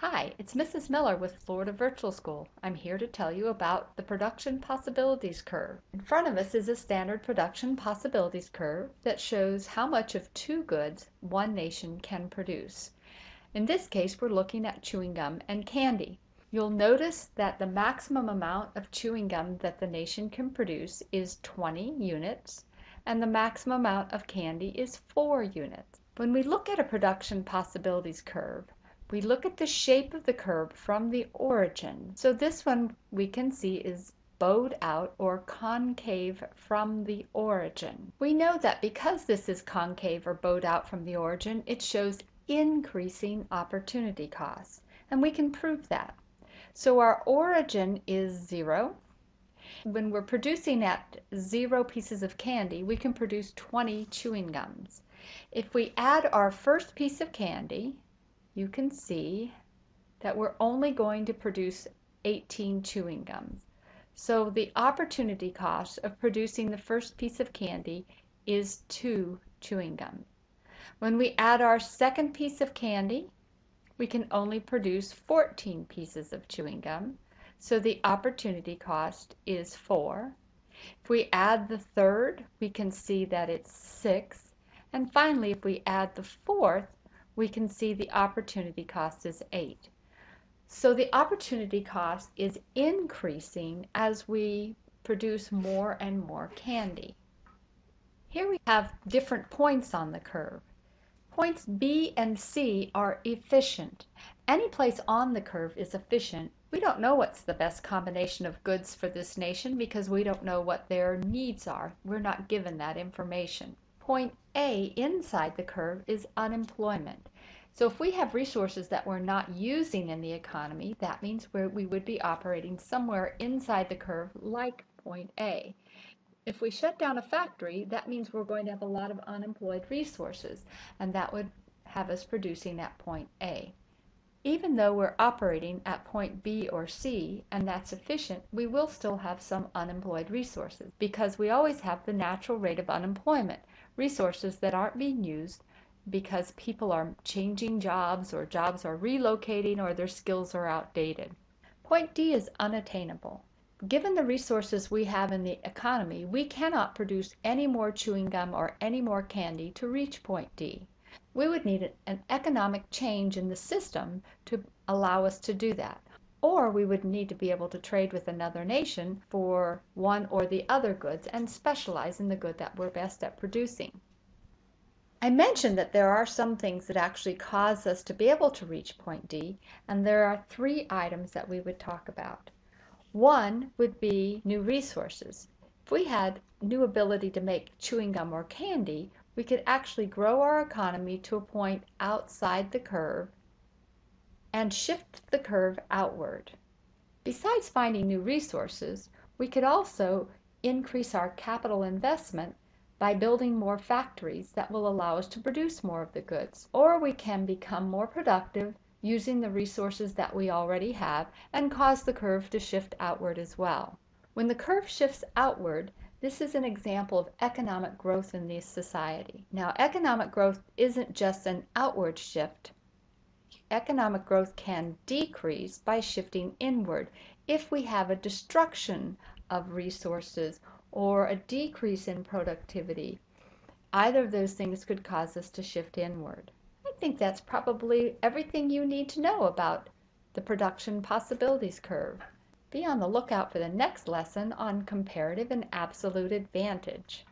Hi, it's Mrs. Miller with Florida Virtual School. I'm here to tell you about the production possibilities curve. In front of us is a standard production possibilities curve that shows how much of two goods one nation can produce. In this case, we're looking at chewing gum and candy. You'll notice that the maximum amount of chewing gum that the nation can produce is 20 units, and the maximum amount of candy is 4 units. When we look at a production possibilities curve, we look at the shape of the curve from the origin. So this one we can see is bowed out or concave from the origin. We know that because this is concave or bowed out from the origin, it shows increasing opportunity costs. And we can prove that. So our origin is 0. When we're producing at 0 pieces of candy, we can produce 20 chewing gums. If we add our first piece of candy, you can see that we're only going to produce 18 chewing gums. So the opportunity cost of producing the first piece of candy is 2 chewing gums. When we add our second piece of candy, we can only produce 14 pieces of chewing gum. So the opportunity cost is 4. If we add the third, we can see that it's 6. And finally, if we add the fourth, we can see the opportunity cost is 8. So the opportunity cost is increasing as we produce more and more candy. Here we have different points on the curve. Points B and C are efficient. Any place on the curve is efficient. We don't know what's the best combination of goods for this nation because we don't know what their needs are. We're not given that information. Point A inside the curve is unemployment. So if we have resources that we're not using in the economy, that means we would be operating somewhere inside the curve like point A. If we shut down a factory, that means we're going to have a lot of unemployed resources, and that would have us producing at point A. Even though we're operating at point B or C, and that's efficient, we will still have some unemployed resources because we always have the natural rate of unemployment, resources that aren't being used because people are changing jobs or jobs are relocating or their skills are outdated. Point D is unattainable. Given the resources we have in the economy, we cannot produce any more chewing gum or any more candy to reach point D. We would need an economic change in the system to allow us to do that. Or we would need to be able to trade with another nation for one or the other goods and specialize in the good that we're best at producing. I mentioned that there are some things that actually cause us to be able to reach point D, and there are 3 items that we would talk about. One would be new resources. If we had new ability to make chewing gum or candy, we could actually grow our economy to a point outside the curve and shift the curve outward. Besides finding new resources, we could also increase our capital investment by building more factories that will allow us to produce more of the goods. Or we can become more productive using the resources that we already have and cause the curve to shift outward as well. When the curve shifts outward, this is an example of economic growth in this society. Now, economic growth isn't just an outward shift. Economic growth can decrease by shifting inward if we have a destruction of resources or a decrease in productivity. Either of those things could cause us to shift inward. I think that's probably everything you need to know about the production possibilities curve. Be on the lookout for the next lesson on comparative and absolute advantage.